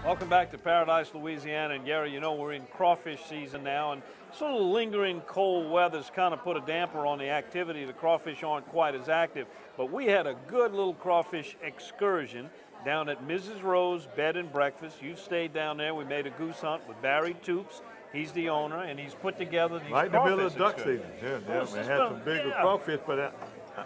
Welcome back to Paradise, Louisiana. And Gary, you know we're in crawfish season now, and sort of lingering cold weather's kind of put a damper on the activity. The crawfish aren't quite as active, but we had a good little crawfish excursion down at Mrs. Rowe's Bed and Breakfast. You stayed down there. We made a goose hunt with Barry Toops. He's the owner, and he's put together these right in the middle of duck season. Yeah, we had some bigger crawfish, but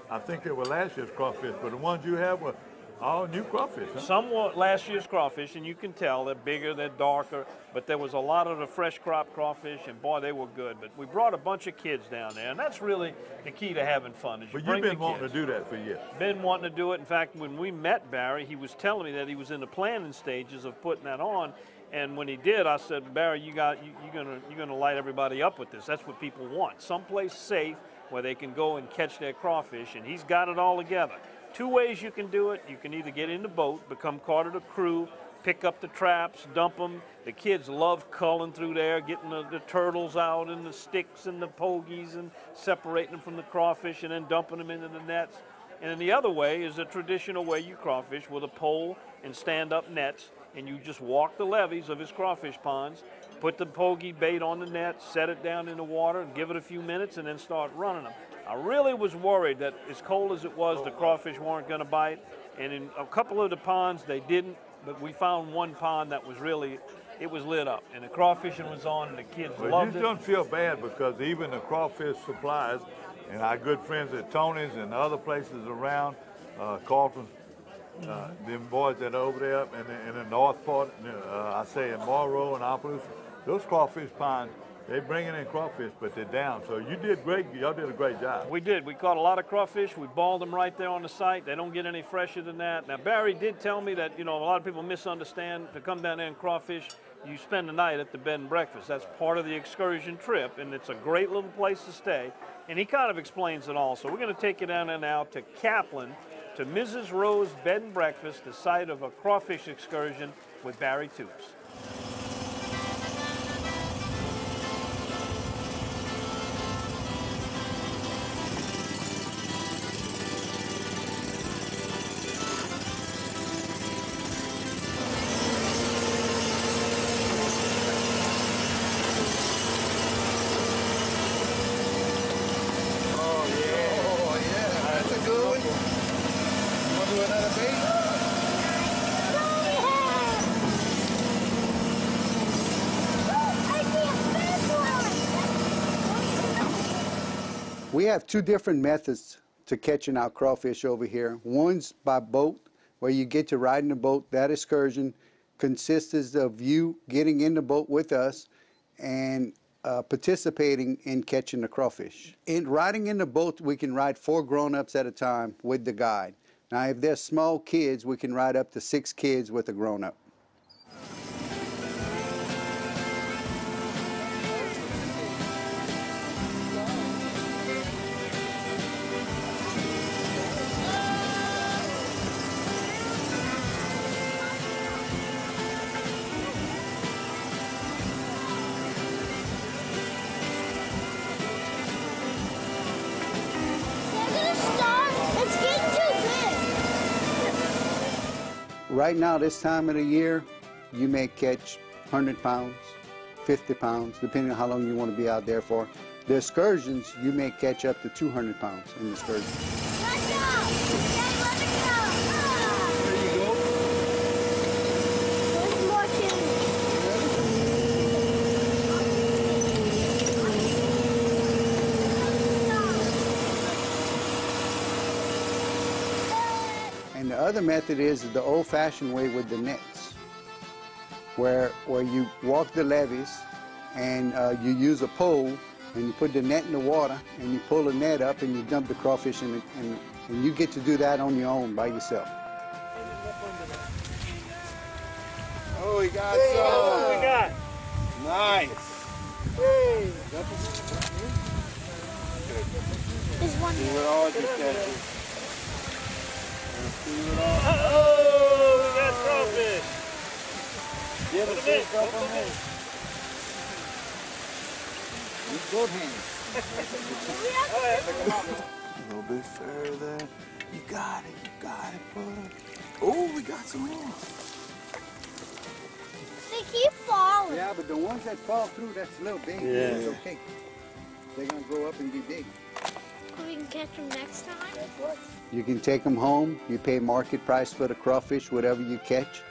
I think they were last year's crawfish. But the ones you have were all new crawfish. Huh? Some were last year's crawfish, and you can tell they're bigger, they're darker, but there was a lot of the fresh crop crawfish, and boy, they were good. But we brought a bunch of kids down there, and that's really the key to having fun. Is you but you've been wanting to do that for years. Been wanting to do it. In fact, when we met Barry, he was telling me that he was in the planning stages of putting that on. And when he did, I said, Barry, you're gonna light everybody up with this. That's what people want. Someplace safe where they can go and catch their crawfish, and he's got it all together. Two ways you can do it. You can either get in the boat, become part of the crew, pick up the traps, dump them. The kids love culling through there, getting the turtles out and the sticks and the pogies and separating them from the crawfish and then dumping them into the nets. And then the other way is a traditional way you crawfish with a pole and stand-up nets, and you just walk the levees of his crawfish ponds, put the pogie bait on the net, set it down in the water, and give it a few minutes, and then start running them. I really was worried that as cold as it was, the crawfish weren't going to bite, and in a couple of the ponds, they didn't, but we found one pond that was really, it was lit up, and the crawfishing was on, and the kids loved it. You don't feel bad because even the crawfish suppliers and our good friends at Tony's and other places around, Carlton, them boys that are over there in the north part, I say in Morrow and Opelousas, those crawfish ponds, they're bringing in crawfish, but they're down. So you did great. Y'all did a great job. We did. We caught a lot of crawfish. We balled them right there on the site. They don't get any fresher than that. Now, Barry did tell me that, you know, a lot of people misunderstand. To come down there and crawfish, you spend the night at the bed and breakfast. That's part of the excursion trip, and it's a great little place to stay. And he kind of explains it all. So we're going to take you down there now to Kaplan, to Mrs. Rowe's Bed and Breakfast, the site of a crawfish excursion with Barry Toops. We have two different methods to catching our crawfish over here. One's by boat, where you get to ride in the boat. That excursion consists of you getting in the boat with us and participating in catching the crawfish. In riding in the boat, we can ride 4 grown-ups at a time with the guide. Now, if there's small kids, we can ride up to 6 kids with a grown-up. Right now, this time of the year, you may catch 100 pounds, 50 pounds, depending on how long you want to be out there for. The excursions, you may catch up to 200 pounds in the excursion. Let's go! Let it go! There you go. There's more And the other method is the old-fashioned way with the nets, where you walk the levees and you use a pole and you put the net in the water and you pull the net up and you dump the crawfish in it, and you get to do that on your own by yourself. Oh, we got Hey, some. what we got? Nice. There's one See here. what all you catch. See what all. Oh, we got crawfish. Give us a couple minutes. Good hands. A little bit further. You got it, brother. Oh, we got some more. Yeah, but the ones that fall through, that's a little big. Yeah. It's okay. They're gonna grow up and be big. We can catch them next time. That's right. You can take them home. You pay market price for the crawfish, whatever you catch.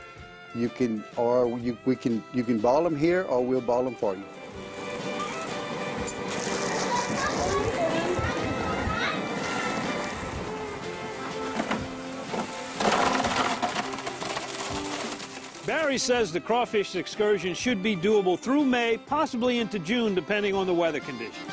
You can, or you can ball them here, or we'll ball them for you. Barry says the crawfish excursion should be doable through May, possibly into June, depending on the weather conditions.